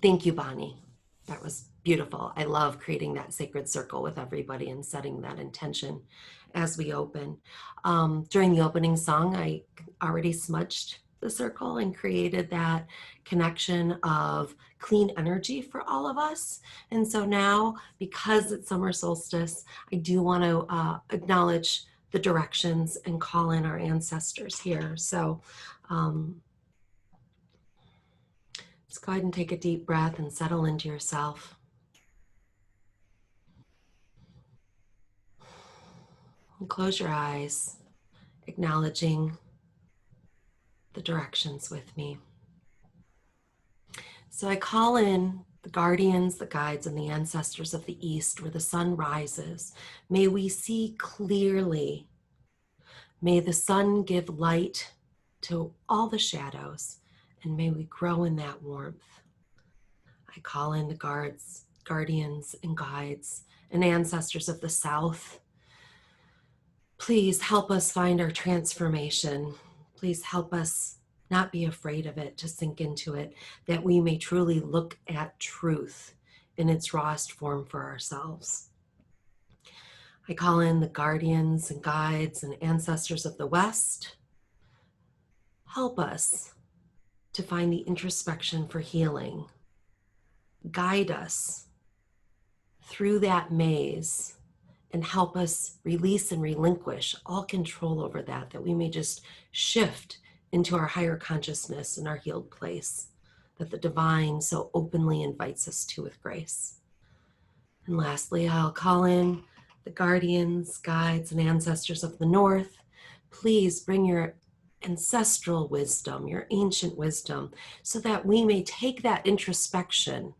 Thank you, Bonnie. That was beautiful. I love creating that sacred circle with everybody and setting that intention as we open. During the opening song, I already smudged the circle and created that connection of clean energy for all of us. And so now, because it's summer solstice, I do want to acknowledge the directions and call in our ancestors here. So let's go ahead and take a deep breath and settle into yourself. And close your eyes, acknowledging the directions with me. So I call in the guardians, the guides, and the ancestors of the East where the sun rises. May we see clearly. May the sun give light to all the shadows, and may we grow in that warmth. I call in the guardians, and guides, and ancestors of the South. Please help us find our transformation. Please help us not be afraid of it, to sink into it, that we may truly look at truth in its rawest form for ourselves. I call in the guardians and guides and ancestors of the West. Help us to find the introspection for healing. Guide us through that maze and help us release and relinquish all control over that we may just shift into our higher consciousness and our healed place that the divine so openly invites us to with grace. And lastly, I'll call in the guardians, guides, and ancestors of the North. Please bring your ancestral wisdom, your ancient wisdom, so that we may take that introspection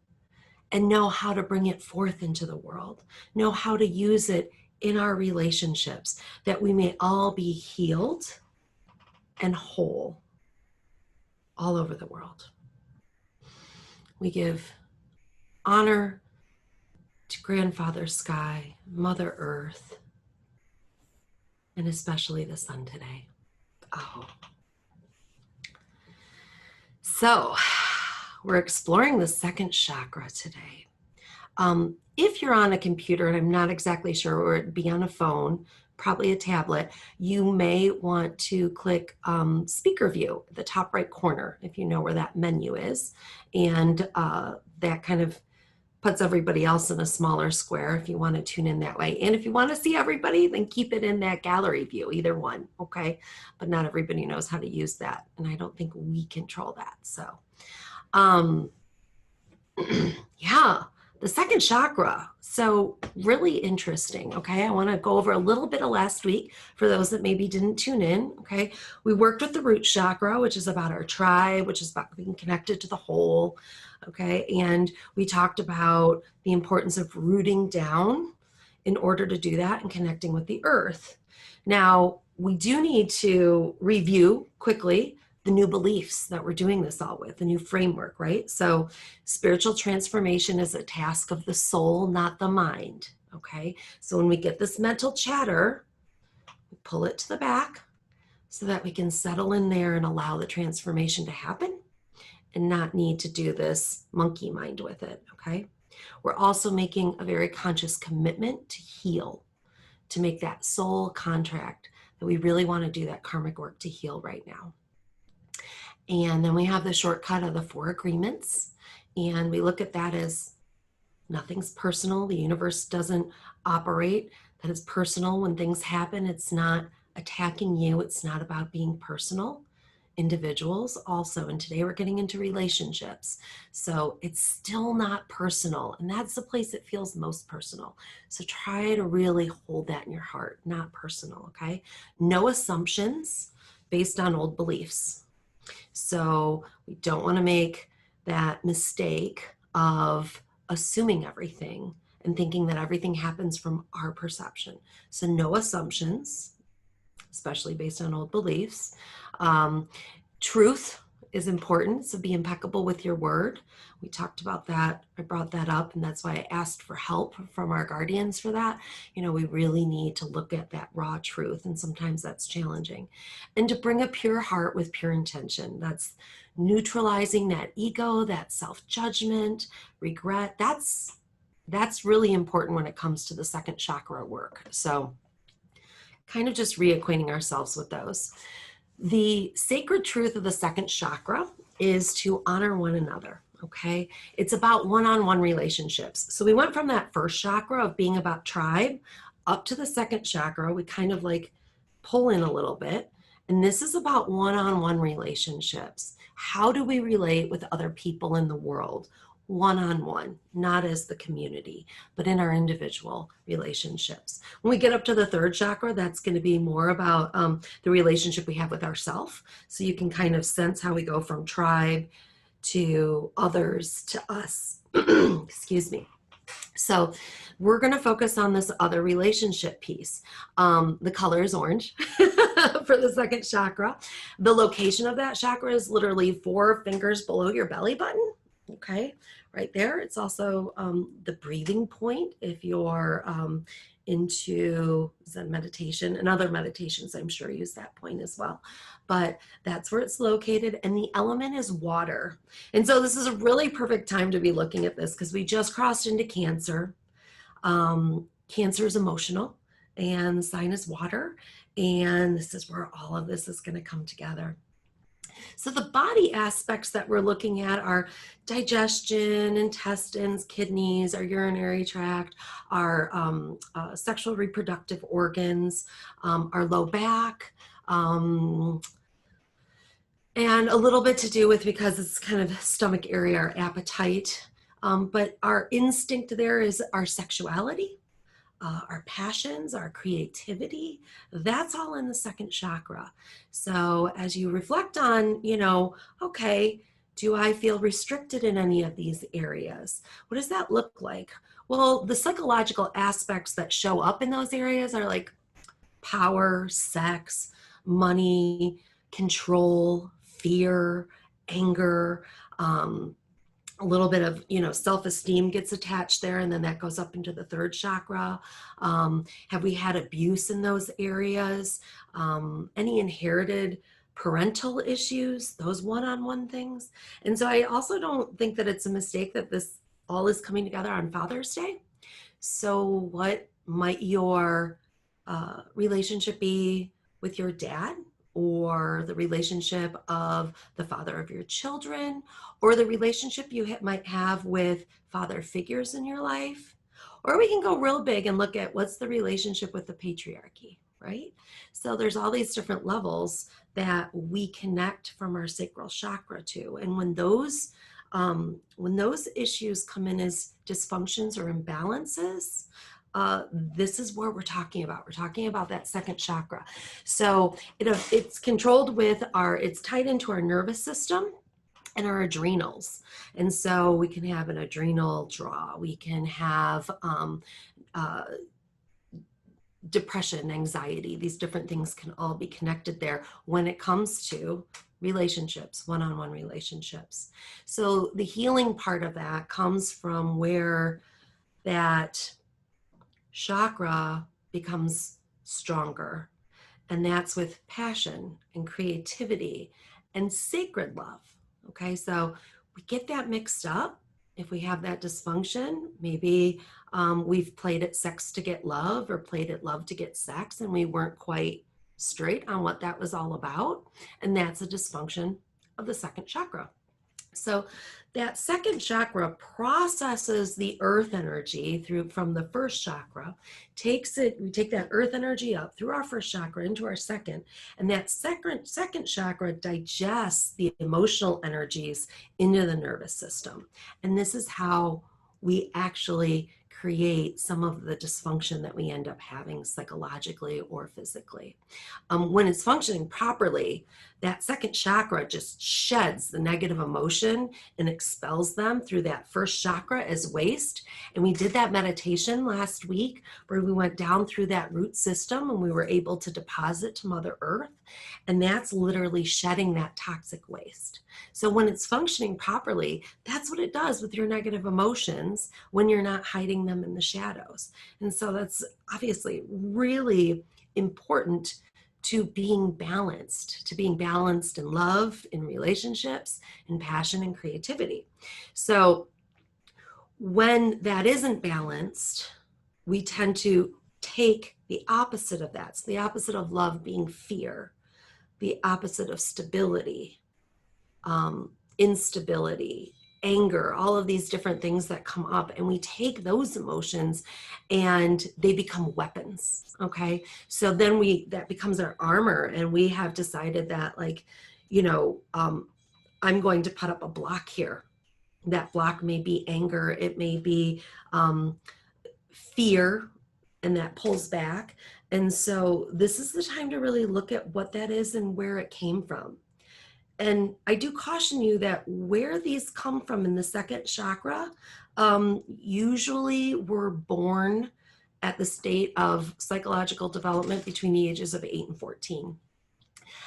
and know how to bring it forth into the world, know how to use it in our relationships, that we may all be healed and whole all over the world. We give honor to Grandfather Sky, Mother Earth, and especially the sun today. Oh. So, we're exploring the second chakra today. If you're on a computer, and I'm not exactly sure, or it'd be on a phone, probably a tablet, you may want to click speaker view at the top right corner, if you know where that menu is. And that kind of puts everybody else in a smaller square if you want to tune in that way. And if you want to see everybody, then keep it in that gallery view, either one, okay? But not everybody knows how to use that, and I don't think we control that, so. Yeah, the second chakra. So really interesting, okay? I want to go over a little bit of last week for those that maybe didn't tune in, okay? We worked with the root chakra, which is about our tribe, which is about being connected to the whole, okay? And we talked about the importance of rooting down in order to do that and connecting with the earth. Now, we do need to review quickly the new beliefs that we're doing this all with, the new framework, right? So spiritual transformation is a task of the soul, not the mind, okay? So when we get this mental chatter, we pull it to the back so that we can settle in there and allow the transformation to happen and not need to do this monkey mind with it, okay? We're also making a very conscious commitment to heal, to make that soul contract that we really want to do that karmic work to heal right now. And then we have the shortcut of the 4 agreements. And we look at that as nothing's personal. The universe doesn't operate that is personal when things happen. It's not attacking you. It's not about being personal. Individuals also, and today we're getting into relationships. So it's still not personal. And that's the place it feels most personal. So try to really hold that in your heart, not personal, okay? No assumptions based on old beliefs. So we don't want to make that mistake of assuming everything and thinking that everything happens from our perception. So no assumptions, especially based on old beliefs. Truth is important. So be impeccable with your word. We talked about that. I brought that up, and that's why I asked for help from our guardians for that. You know, we really need to look at that raw truth, and sometimes that's challenging. And to bring a pure heart with pure intention. That's neutralizing that ego, that self-judgment, regret. That's really important when it comes to the second chakra work. So kind of just reacquainting ourselves with those. The sacred truth of the second chakra is to honor one another. Okay. It's about one-on-one relationships. So we went from that first chakra of being about tribe up to the second chakra. We kind of like pull in a little bit. And this is about one-on-one relationships. How do we relate with other people in the world? One-on-one, not as the community, but in our individual relationships. When we get up to the third chakra, that's going to be more about the relationship we have with ourselves. So you can kind of sense how we go from tribe to others to us. Excuse me. So we're going to focus on this other relationship piece. The color is orange for the second chakra. The location of that chakra is literally 4 fingers below your belly button. Okay, right there. It's also the breathing point if you're into Zen meditation, and other meditations I'm sure use that point as well. But that's where it's located, and the element is water. And so this is a really perfect time to be looking at this because we just crossed into Cancer. Cancer is emotional, and the sign is water, and this is where all of this is going to come together. So the body aspects that we're looking at are digestion, intestines, kidneys, our urinary tract, our sexual reproductive organs, our low back, and a little bit to do with, because it's kind of stomach area, our appetite. But our instinct there is our sexuality. Our passions, our creativity, that's all in the second chakra. So as you reflect on, you know, okay, do I feel restricted in any of these areas? What does that look like? Well, the psychological aspects that show up in those areas are like power, sex, money, control, fear, anger, a little bit of, you know, self-esteem gets attached there, and then that goes up into the third chakra. Have we had abuse in those areas? Any inherited parental issues, those one-on-one things? And so I also don't think that it's a mistake that this all is coming together on Father's Day. So what might your relationship be with your dad, or the relationship of the father of your children, or the relationship you might have with father figures in your life? Or we can go real big and look at what's the relationship with the patriarchy, right? So there's all these different levels that we connect from our sacral chakra to. And when those issues come in as dysfunctions or imbalances, this is what we're talking about. We're talking about that second chakra. So it's controlled with it's tied into our nervous system and our adrenals. And so we can have an adrenal draw. We can have depression, anxiety. These different things can all be connected there when it comes to relationships, one-on-one relationships. So the healing part of that comes from where that chakra becomes stronger. And that's with passion and creativity and sacred love. Okay, so we get that mixed up. If we have that dysfunction, maybe we've played at sex to get love, or played at love to get sex, and we weren't quite straight on what that was all about. And that's a dysfunction of the second chakra. So that second chakra processes the earth energy from the first chakra, we take that earth energy up through our first chakra into our second, and that second chakra digests the emotional energies into the nervous system. And this is how we actually create some of the dysfunction that we end up having psychologically or physically. When it's functioning properly, that second chakra just sheds the negative emotion and expels them through that first chakra as waste. And we did that meditation last week where we went down through that root system and we were able to deposit to Mother Earth. And that's literally shedding that toxic waste. So when it's functioning properly, that's what it does with your negative emotions when you're not hiding them in the shadows. And so that's obviously really important to being balanced in love, in relationships, in passion and creativity. So when that isn't balanced, we tend to take the opposite of that. So the opposite of love being fear, the opposite of stability, instability, anger, all of these different things that come up, and we take those emotions and they become weapons. Okay. So then that becomes our armor, and we have decided that, like, I'm going to put up a block here. That block may be anger. It may be fear, and that pulls back. And so this is the time to really look at what that is and where it came from. And I do caution you that where these come from in the second chakra, usually we're born at the state of psychological development between the ages of 8 and 14.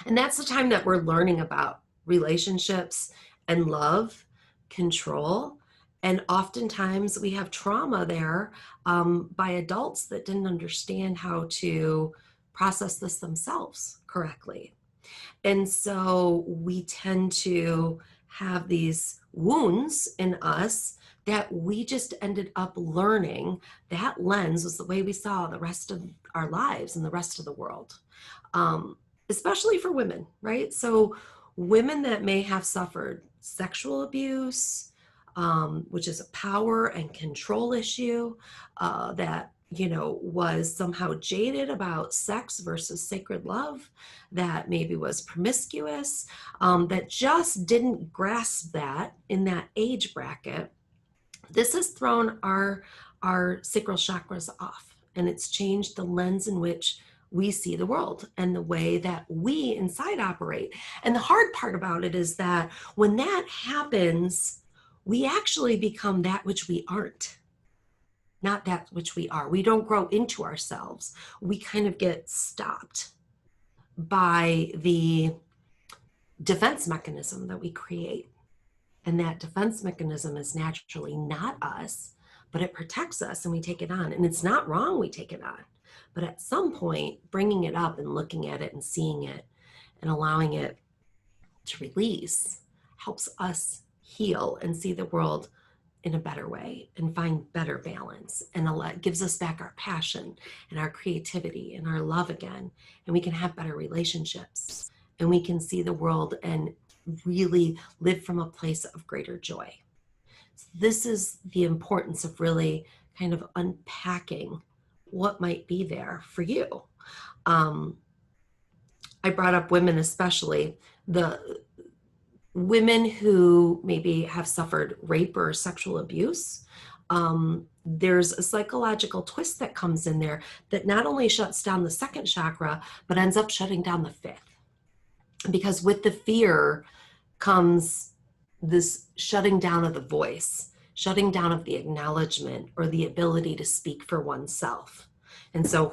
And that's the time that we're learning about relationships and love, control. And oftentimes we have trauma there by adults that didn't understand how to process this themselves correctly. And so we tend to have these wounds in us that we just ended up learning. That lens was the way we saw the rest of our lives and the rest of the world, especially for women, right? So women that may have suffered sexual abuse, which is a power and control issue, that was somehow jaded about sex versus sacred love, that maybe was promiscuous, that just didn't grasp that in that age bracket. This has thrown our sacral chakras off, and it's changed the lens in which we see the world and the way that we inside operate. And the hard part about it is that when that happens, we actually become that which we aren't, not that which we are. We don't grow into ourselves. We kind of get stopped by the defense mechanism that we create. And that defense mechanism is naturally not us, but it protects us, and we take it on. And it's not wrong we take it on. But at some point, bringing it up and looking at it and seeing it and allowing it to release helps us heal and see the world in a better way and find better balance, and gives us back our passion and our creativity and our love again. And we can have better relationships, and we can see the world and really live from a place of greater joy. So this is the importance of really kind of unpacking what might be there for you. I brought up women, especially the women who maybe have suffered rape or sexual abuse. There's a psychological twist that comes in there that not only shuts down the second chakra, but ends up shutting down the fifth. Because with the fear comes this shutting down of the voice, shutting down of the acknowledgement or the ability to speak for oneself. And so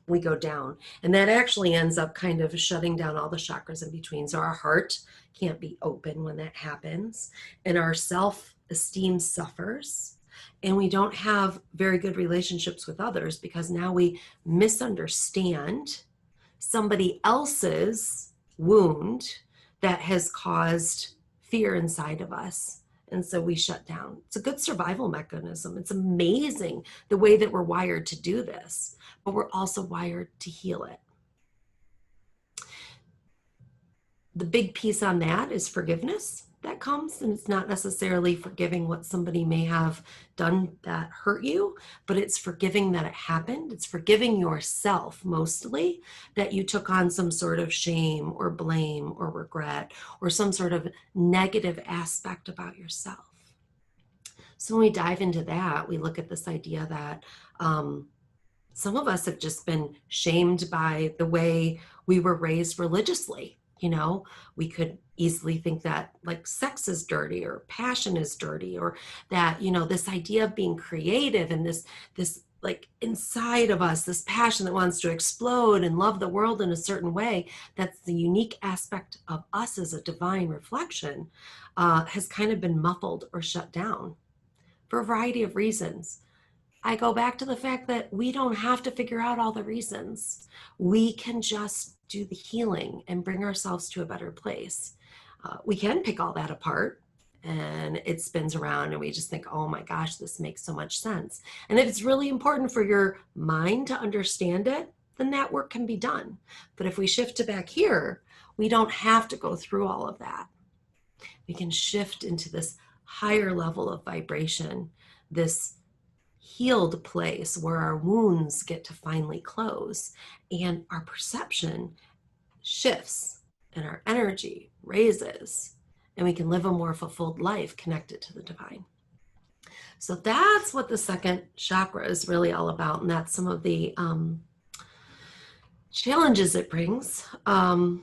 we go down, and that actually ends up kind of shutting down all the chakras in between. So our heart can't be open when that happens, and our self-esteem suffers, and we don't have very good relationships with others because now we misunderstand somebody else's wound that has caused fear inside of us. And so we shut down. It's a good survival mechanism. It's amazing the way that we're wired to do this, but we're also wired to heal it. The big piece on that is forgiveness that comes, and it's not necessarily forgiving what somebody may have done that hurt you, but it's forgiving that it happened. It's forgiving yourself mostly, that you took on some sort of shame or blame or regret or some sort of negative aspect about yourself. So when we dive into that, we look at this idea that some of us have just been shamed by the way we were raised religiously. We could easily think that like sex is dirty or passion is dirty, or that, this idea of being creative and this like inside of us, this passion that wants to explode and love the world in a certain way, that's the unique aspect of us as a divine reflection, has kind of been muffled or shut down for a variety of reasons. I go back to the fact that we don't have to figure out all the reasons. We can just do the healing and bring ourselves to a better place. We can pick all that apart and it spins around and we just think, oh my gosh, this makes so much sense. And if it's really important for your mind to understand it, then that work can be done. But if we shift to back here, we don't have to go through all of that. We can shift into this higher level of vibration, this healed place where our wounds get to finally close and our perception shifts and our energy raises and we can live a more fulfilled life connected to the divine. So that's what the second chakra is really all about, and that's some of the challenges it brings. I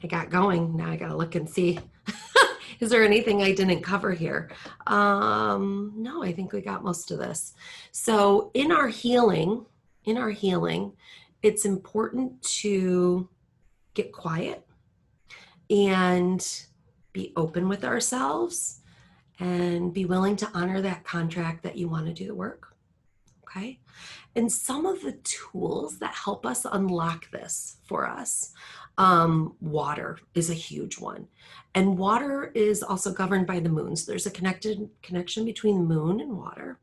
got going. Now I got to look and see. Is there anything I didn't cover here? No, I think we got most of this. So in our healing, it's important to get quiet and be open with ourselves and be willing to honor that contract that you want to do the work. Okay. And some of the tools that help us unlock this for us, water is a huge one. And water is also governed by the moon. So there's a connection between the moon and water.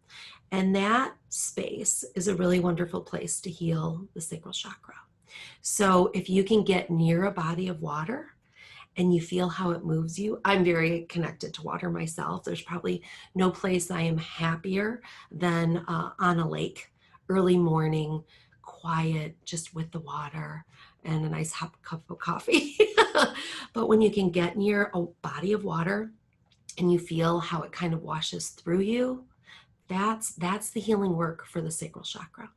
And that space is a really wonderful place to heal the sacral chakra. So if you can get near a body of water and you feel how it moves you, I'm very connected to water myself. There's probably no place I am happier than on a lake, early morning, quiet, just with the water and a nice hot cup of coffee. But when you can get near a body of water and you feel how it kind of washes through you, that's the healing work for the sacral chakra.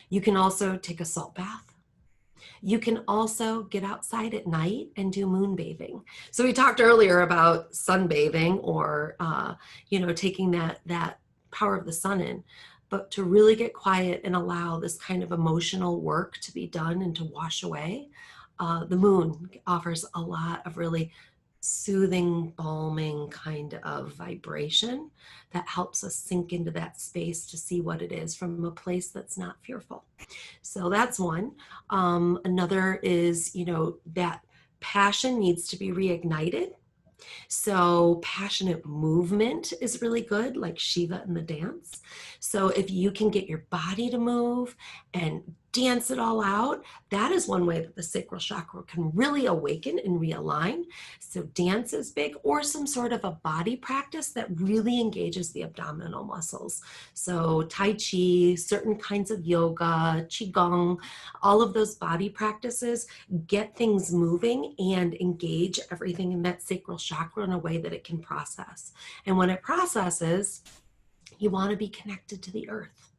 You can also take a salt bath. You can also get outside at night and do moon bathing. So we talked earlier about sunbathing or, taking that power of the sun in. But to really get quiet and allow this kind of emotional work to be done and to wash away, the moon offers a lot of really soothing, balming kind of vibration that helps us sink into that space to see what it is from a place that's not fearful. So that's one. Another is, that passion needs to be reignited. So passionate movement is really good, like Shiva in the dance. So if you can get your body to move and dance it all out, that is one way that the sacral chakra can really awaken and realign. So dance is big, or some sort of a body practice that really engages the abdominal muscles. So Tai Chi, certain kinds of yoga, Qigong, all of those body practices get things moving and engage everything in that sacral chakra in a way that it can process. And when it processes, you want to be connected to the earth.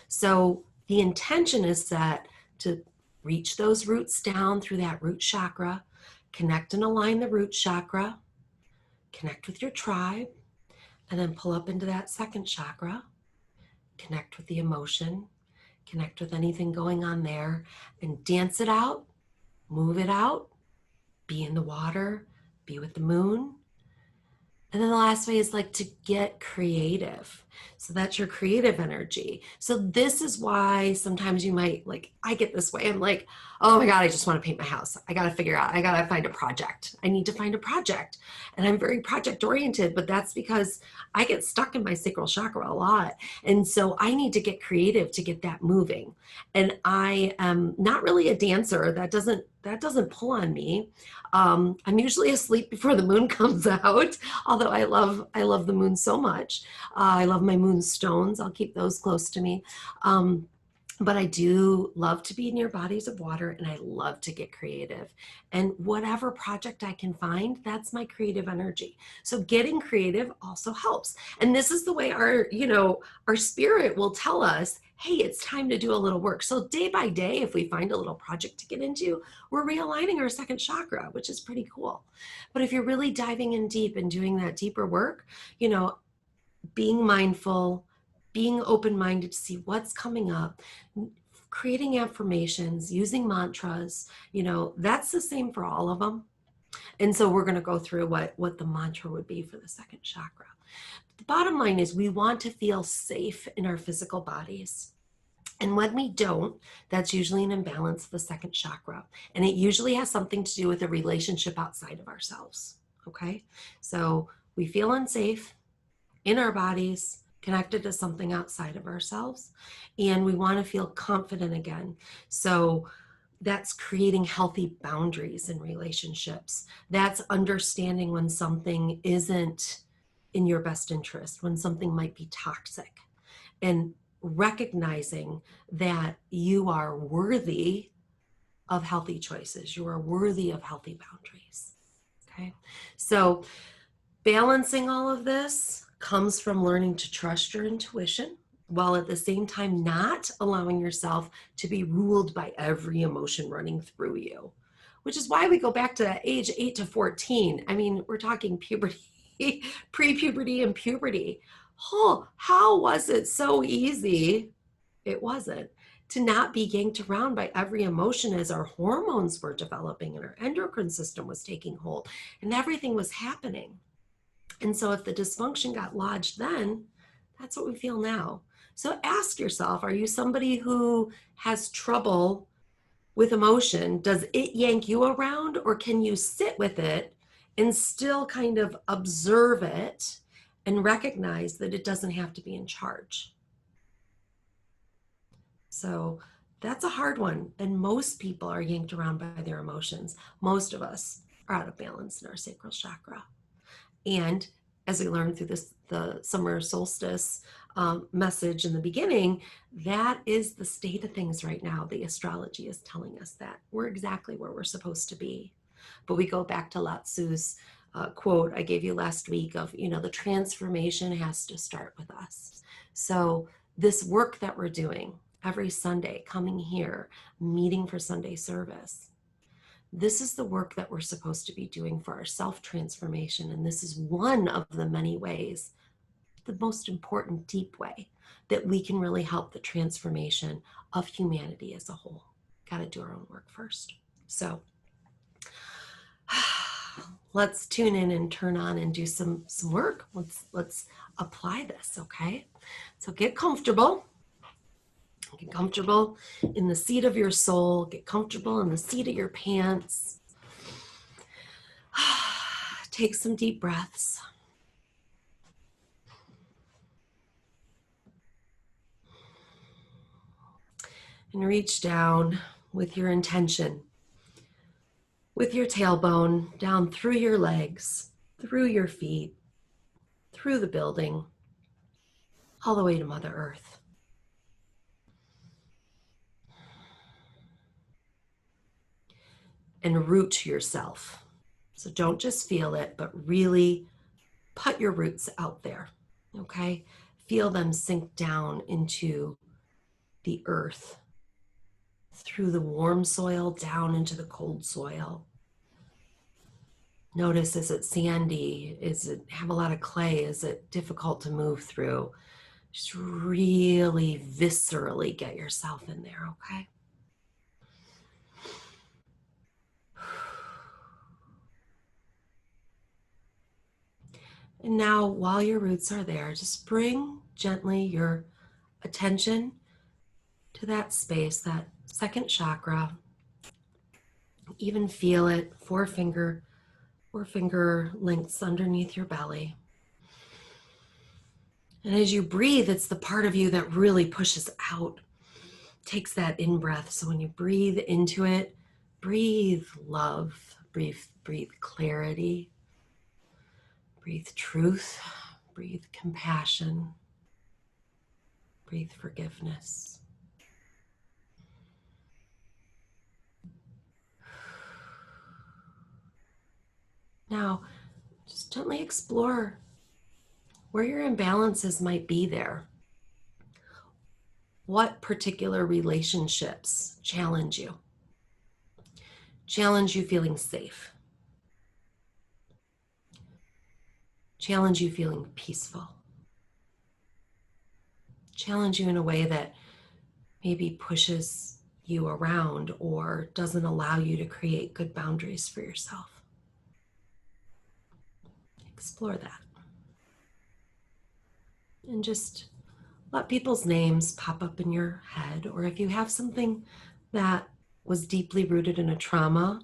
So the intention is set to reach those roots down through that root chakra, connect and align the root chakra, connect with your tribe, and then pull up into that second chakra, connect with the emotion, connect with anything going on there, and dance it out, move it out, be in the water, be with the moon. And then the last way is like to get creative. So that's your creative energy. So this is why sometimes you might I get this way. I'm like, oh my God, I just want to paint my house. I got to figure out, I got to find a project. I need to find a project. And I'm very project oriented, but that's because I get stuck in my sacral chakra a lot. And so I need to get creative to get that moving. And I am not really a dancer. That doesn't pull on me. I'm usually asleep before the moon comes out, although I love the moon so much. I love my moon stones. I'll keep those close to me. But I do love to be near bodies of water, and I love to get creative. And whatever project I can find, that's my creative energy. So getting creative also helps. And this is the way our spirit will tell us, hey, it's time to do a little work. So day by day, if we find a little project to get into, we're realigning our second chakra, which is pretty cool. But if you're really diving in deep and doing that deeper work, being mindful, being open-minded to see what's coming up, creating affirmations, using mantras, that's the same for all of them. And so we're going to go through what the mantra would be for the second chakra. The bottom line is we want to feel safe in our physical bodies. And when we don't, that's usually an imbalance of the second chakra. And it usually has something to do with a relationship outside of ourselves. Okay? So we feel unsafe in our bodies, connected to something outside of ourselves, and we want to feel confident again. So that's creating healthy boundaries in relationships. That's understanding when something isn't in your best interest, when something might be toxic, and recognizing that you are worthy of healthy choices. You are worthy of healthy boundaries. Okay. So balancing all of this comes from learning to trust your intuition while at the same time not allowing yourself to be ruled by every emotion running through you, which is why we go back to age 8 to 14. I mean, we're talking puberty, pre-puberty and puberty. Oh, how was it so easy? It wasn't. To not be yanked around by every emotion as our hormones were developing and our endocrine system was taking hold and everything was happening. And so if the dysfunction got lodged then, that's what we feel now. So ask yourself, are you somebody who has trouble with emotion? Does it yank you around, or can you sit with it and still kind of observe it and recognize that it doesn't have to be in charge? So that's a hard one. And most people are yanked around by their emotions. Most of us are out of balance in our sacral chakra. And as we learned through the summer solstice message in the beginning, that is the state of things right now. The astrology is telling us that we're exactly where we're supposed to be. But we go back to Lao Tzu's quote I gave you last week of, the transformation has to start with us. So this work that we're doing every Sunday, coming here, meeting for Sunday service, this is the work that we're supposed to be doing for our self-transformation. And this is one of the many ways, the most important deep way, that we can really help the transformation of humanity as a whole. Got to do our own work first. So let's tune in and turn on and do some work. Let's apply this, okay? So get comfortable. Get comfortable in the seat of your soul. Get comfortable in the seat of your pants. Take some deep breaths. And reach down with your intention, with your tailbone, down through your legs, through your feet, through the building, all the way to Mother Earth. And root yourself. So don't just feel it, but really put your roots out there, okay? Feel them sink down into the earth, through the warm soil, down into the cold soil. Notice, is it sandy? Is it have a lot of clay? Is it difficult to move through? Just really viscerally get yourself in there, okay? And now, while your roots are there, just bring gently your attention to that space, that second chakra. Even feel it, four-finger lengths underneath your belly. And as you breathe, it's the part of you that really pushes out, takes that in-breath. So when you breathe into it, breathe love, breathe clarity, breathe truth, breathe compassion, breathe forgiveness. Now, just gently explore where your imbalances might be there. What particular relationships challenge you? Challenge you feeling safe. Challenge you feeling peaceful. Challenge you in a way that maybe pushes you around or doesn't allow you to create good boundaries for yourself. Explore that. And just let people's names pop up in your head, or if you have something that was deeply rooted in a trauma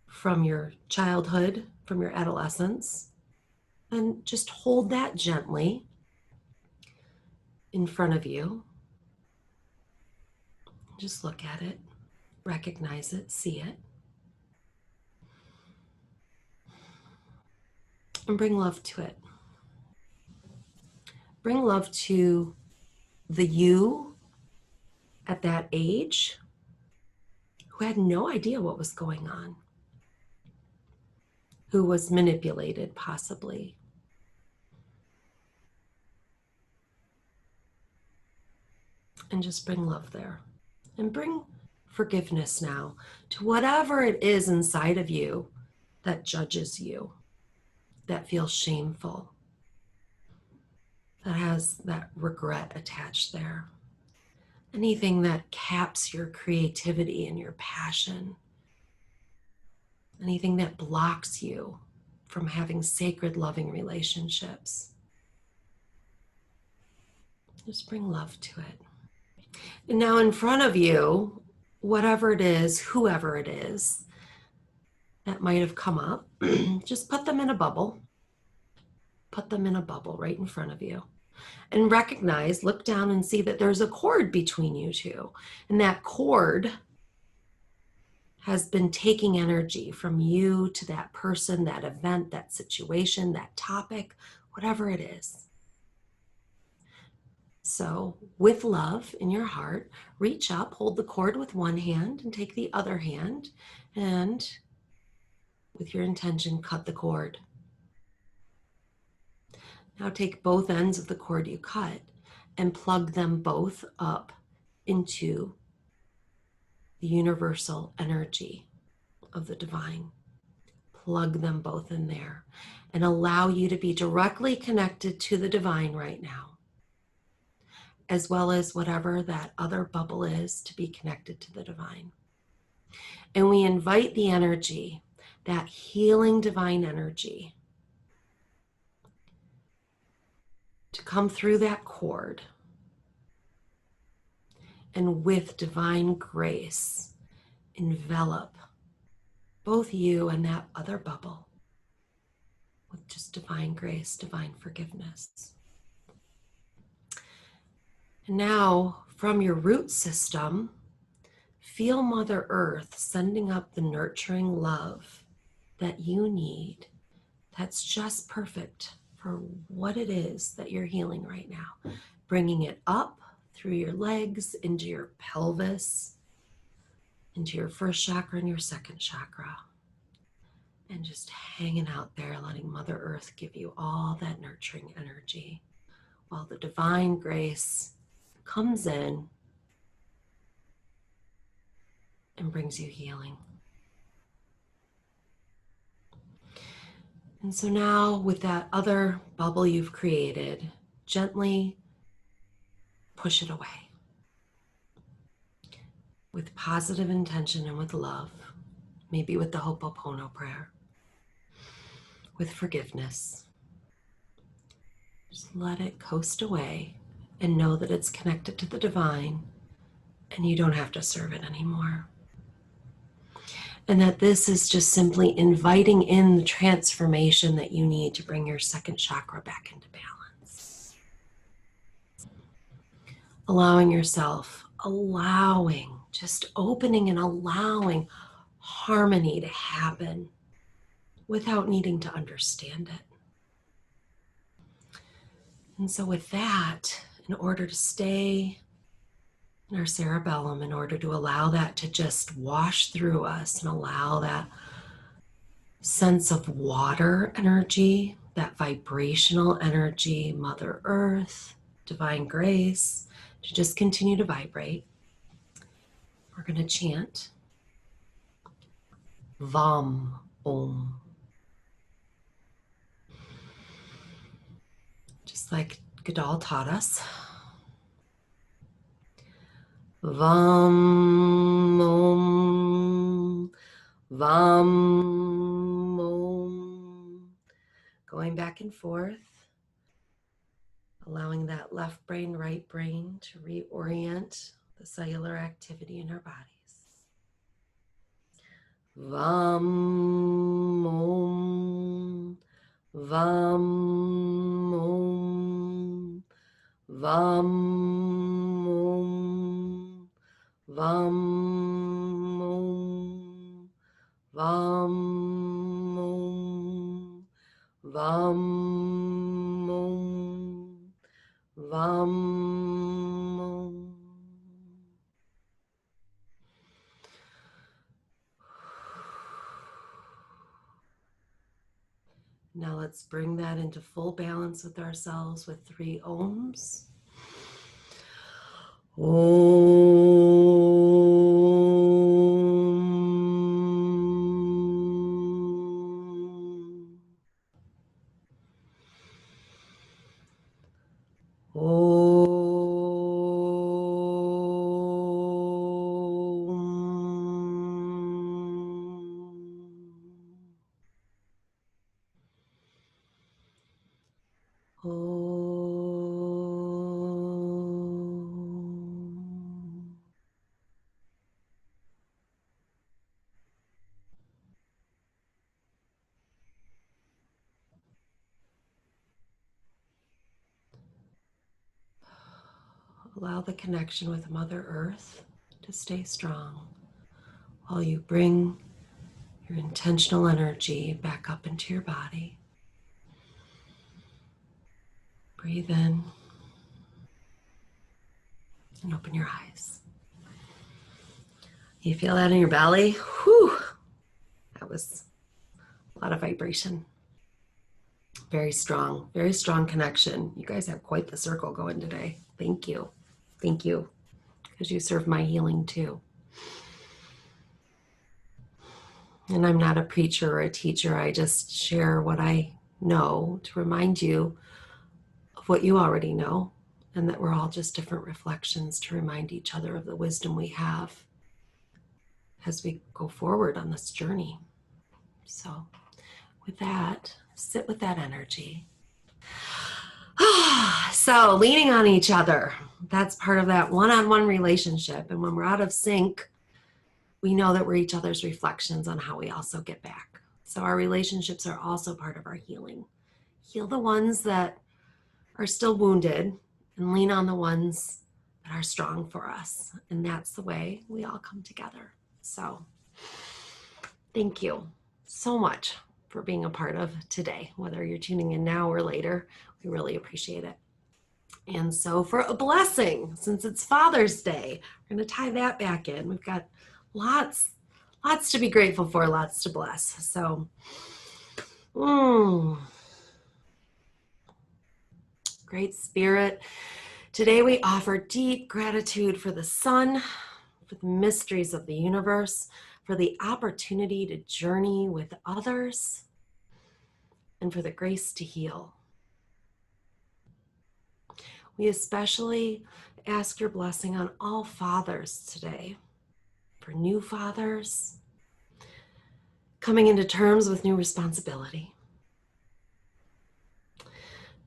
from your childhood, from your adolescence, and just hold that gently in front of you. Just look at it, recognize it, see it, and bring love to it. Bring love to the you at that age who had no idea what was going on, who was manipulated possibly. And just bring love there. And bring forgiveness now to whatever it is inside of you that judges you, that feels shameful, that has that regret attached there. Anything that caps your creativity and your passion. Anything that blocks you from having sacred, loving relationships. Just bring love to it. And now in front of you, whatever it is, whoever it is that might have come up, just put them in a bubble. Put them in a bubble right in front of you. And recognize, look down and see that there's a cord between you two. And that cord has been taking energy from you to that person, that event, that situation, that topic, whatever it is. So with love in your heart, reach up, hold the cord with one hand and take the other hand, and with your intention, cut the cord. Now take both ends of the cord you cut and plug them both up into the universal energy of the divine. Plug them both in there and allow you to be directly connected to the divine right now, as well as whatever that other bubble is to be connected to the divine. And we invite the energy, that healing divine energy, to come through that cord and with divine grace envelop both you and that other bubble with just divine grace, divine forgiveness. And now from your root system, feel Mother Earth sending up the nurturing love that you need, that's just perfect for what it is that you're healing right now. Bringing it up through your legs, into your pelvis, into your first chakra and your second chakra. And just hanging out there, letting Mother Earth give you all that nurturing energy while the divine grace comes in and brings you healing. And so now with that other bubble you've created, gently push it away with positive intention and with love, maybe with the Ho'oponopono prayer, with forgiveness. Just let it coast away and know that it's connected to the divine and you don't have to serve it anymore. And that this is just simply inviting in the transformation that you need to bring your second chakra back into balance. Allowing yourself, just opening and allowing harmony to happen without needing to understand it. And so with that, in order to stay in our cerebellum, in order to allow that to just wash through us and allow that sense of water energy, that vibrational energy, Mother Earth, divine grace, to just continue to vibrate. We're going to chant Vam Om, just like Gadal taught us. Vam Om, Vam Om. Going back and forth, allowing that left brain, right brain to reorient the cellular activity in our bodies. Vam Om, Vam Om, Vam Om, Vam Om, Vam Om, Vam Om, Vam Om. Now let's bring that into full balance with ourselves with 3 ohms. Om. Allow the connection with Mother Earth to stay strong while you bring your intentional energy back up into your body. Breathe in and open your eyes. You feel that in your belly? Whew! That was a lot of vibration. Very strong connection. You guys have quite the circle going today. Thank you. Thank you, because you serve my healing too. And I'm not a preacher or a teacher. I just share what I know to remind you of what you already know, and that we're all just different reflections to remind each other of the wisdom we have as we go forward on this journey. So with that, sit with that energy. So leaning on each other, that's part of that one-on-one relationship. And when we're out of sync, we know that we're each other's reflections on how we also get back. So our relationships are also part of our healing. Heal the ones that are still wounded and lean on the ones that are strong for us. And that's the way we all come together. So thank you so much for being a part of today, whether you're tuning in now or later. We really appreciate it. And so for a blessing, since it's Father's Day, we're going to tie that back in. We've got lots to be grateful for, lots to bless. So, Great Spirit, today we offer deep gratitude for the sun, for the mysteries of the universe, for the opportunity to journey with others, and for the grace to heal. We especially ask your blessing on all fathers today, for new fathers coming into terms with new responsibility,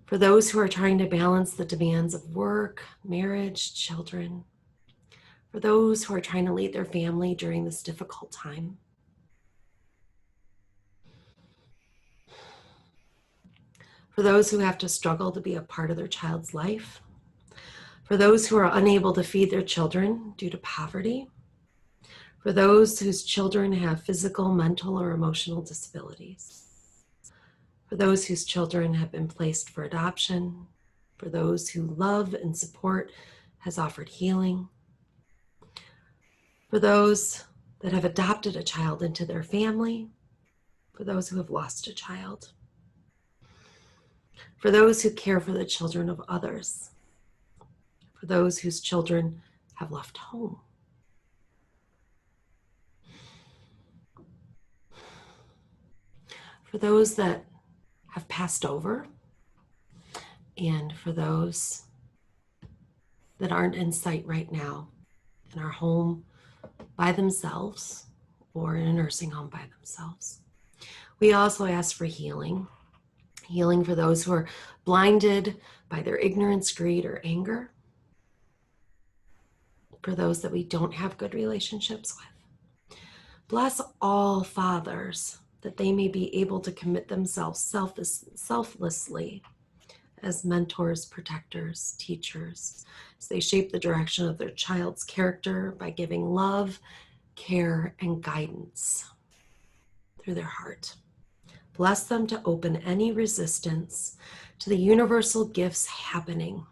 for those who are trying to balance the demands of work, marriage, children, for those who are trying to lead their family during this difficult time, for those who have to struggle to be a part of their child's life, for those who are unable to feed their children due to poverty, for those whose children have physical, mental, or emotional disabilities, for those whose children have been placed for adoption, for those who love and support has offered healing, for those that have adopted a child into their family, for those who have lost a child, for those who care for the children of others, for those whose children have left home. For those that have passed over, and for those that aren't in sight right now in our home by themselves or in a nursing home by themselves. We also ask for healing. Healing for those who are blinded by their ignorance, greed, or anger. For those that we don't have good relationships with. Bless all fathers that they may be able to commit themselves selflessly as mentors, protectors, teachers, as they shape the direction of their child's character by giving love, care, and guidance through their heart. Bless them to open any resistance to the universal gifts happening,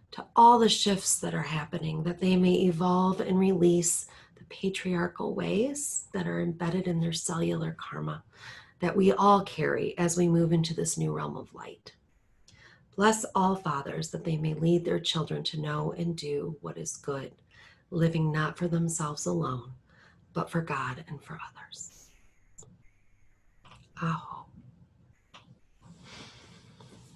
to all the shifts that are happening, that they may evolve and release the patriarchal ways that are embedded in their cellular karma that we all carry as we move into this new realm of light. Bless all fathers that they may lead their children to know and do what is good, living not for themselves alone, but for God and for others. Aho.